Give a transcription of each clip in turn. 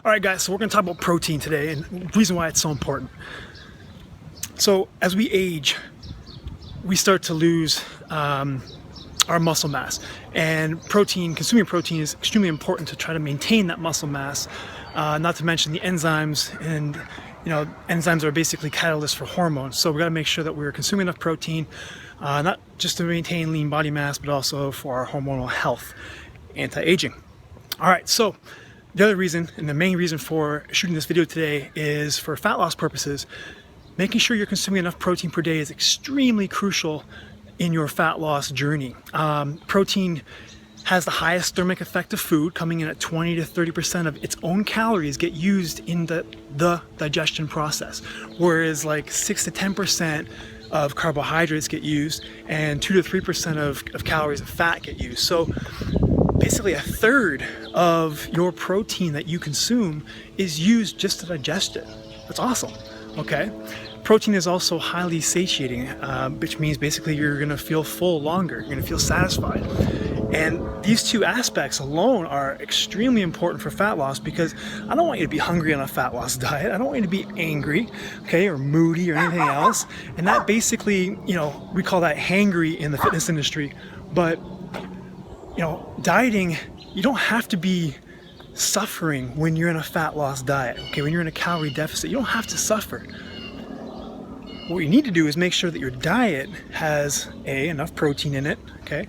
All right, guys, so we're going to talk about protein today and the reason why it's so important. So as we age, we start to lose our muscle mass, and consuming protein is extremely important to try to maintain that muscle mass, not to mention the enzymes, and enzymes are basically catalysts for hormones. So we got to make sure that we're consuming enough protein, not just to maintain lean body mass, but also for our hormonal health, anti-aging. All right, so the other reason, and the main reason for shooting this video today, is for fat loss purposes. Making sure you're consuming enough protein per day is extremely crucial in your fat loss journey. Protein has the highest thermic effect of food, coming in at 20 to 30% of its own calories get used in the digestion process, whereas like 6 to 10% of carbohydrates get used and 2 to 3% of calories of fat get used. So basically a third of your protein that you consume is used just to digest it. That's awesome, okay? Protein is also highly satiating, which means basically you're gonna feel full longer, you're gonna feel satisfied. And these two aspects alone are extremely important for fat loss, because I don't want you to be hungry on a fat loss diet. I don't want you to be angry, okay, or moody or anything else. And that basically, we call that hangry in the fitness industry. But dieting, you don't have to be suffering when you're in a fat loss diet, okay? When you're in a calorie deficit, you don't have to suffer. What you need to do is make sure that your diet has enough protein in it, okay?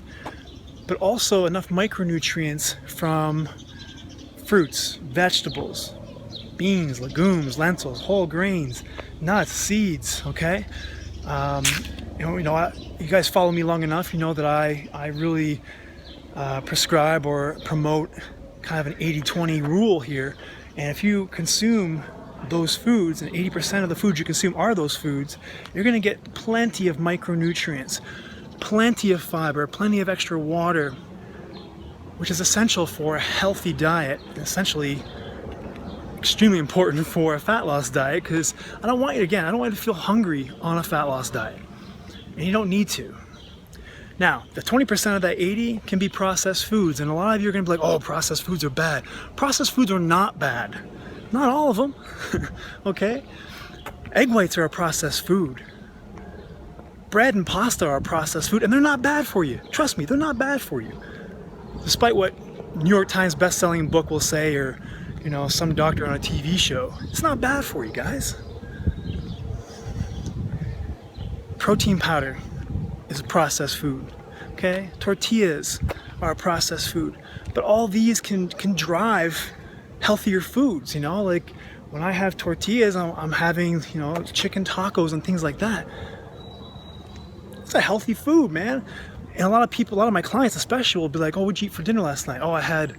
But also enough micronutrients from fruits, vegetables, beans, legumes, lentils, whole grains, nuts, seeds, okay? You guys follow me long enough, you know that I really prescribe or promote kind of an 80-20 rule here. And if you consume those foods, and 80% of the foods you consume are those foods, you're going to get plenty of micronutrients, plenty of fiber, plenty of extra water, which is essential for a healthy diet, and essentially extremely important for a fat loss diet, because I don't want you to feel hungry on a fat loss diet, and you don't need to. Now, the 20% of that 80 can be processed foods, and a lot of you are going to be like, oh, processed foods are bad. Processed foods are not bad. Not all of them, okay? Egg whites are a processed food. Bread and pasta are a processed food, and they're not bad for you. Trust me, they're not bad for you. Despite what New York Times best-selling book will say, or some doctor on a TV show, it's not bad for you, guys. Protein powder is a processed food, okay? Tortillas are a processed food, but all these can drive healthier foods, like when I have tortillas, I'm having, chicken tacos and things like that. It's a healthy food, man. And a lot of my clients especially will be like, oh, what'd you eat for dinner last night? Oh, I had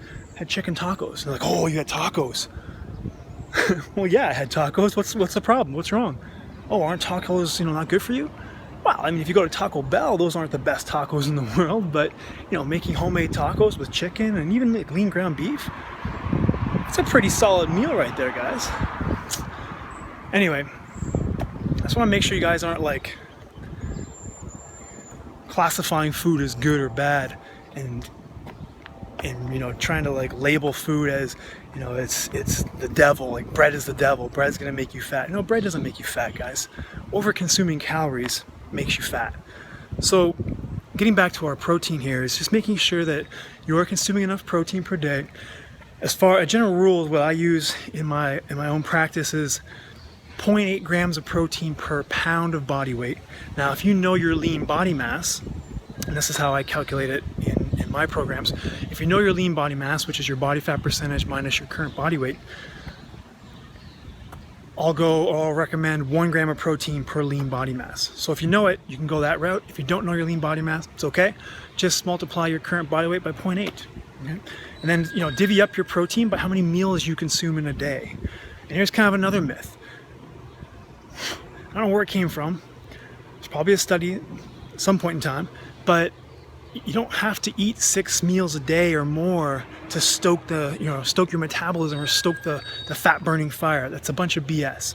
chicken tacos. And they're like, oh, you had tacos. Well, yeah, I had tacos. What's the problem? What's wrong? Oh, aren't tacos, not good for you? Well, I mean, if you go to Taco Bell, those aren't the best tacos in the world, but, making homemade tacos with chicken and even like lean ground beef, it's a pretty solid meal right there, guys. Anyway, I just want to make sure you guys aren't like classifying food as good or bad, and trying to like label food as it's the devil, like bread is the devil, bread's gonna make you fat. No, bread doesn't make you fat, guys. Over consuming calories makes you fat. So getting back to our protein here is just making sure that you are consuming enough protein per day. As far a general rule, what I use in my own practice is 0.8 grams of protein per pound of body weight. Now, if you know your lean body mass, and this is how I calculate it in my programs, if you know your lean body mass, which is your body fat percentage minus your current body weight, I'll recommend 1 gram of protein per lean body mass. So if you know it, you can go that route. If you don't know your lean body mass, it's okay. Just multiply your current body weight by 0.8. Okay? And then, divvy up your protein by how many meals you consume in a day. And here's kind of another myth. I don't know where it came from. It's probably a study at some point in time, but you don't have to eat 6 meals a day or more to stoke your metabolism or stoke the fat burning fire. That's a bunch of BS.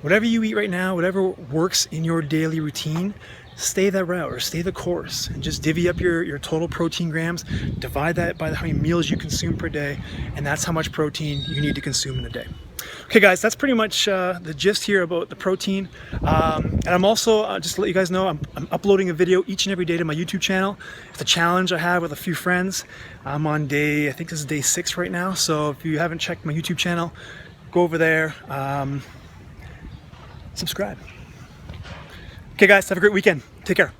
Whatever you eat right now, whatever works in your daily routine, stay that route or stay the course and just divvy up your total protein grams, divide that by how many meals you consume per day, and that's how much protein you need to consume in a day. Okay guys, that's pretty much the gist here about the protein. And I'm also, just to let you guys know, I'm uploading a video each and every day to my YouTube channel. It's a challenge I have with a few friends. I'm on day, I think this is day 6 right now. So if you haven't checked my YouTube channel, go over there, subscribe. Okay guys, have a great weekend. Take care.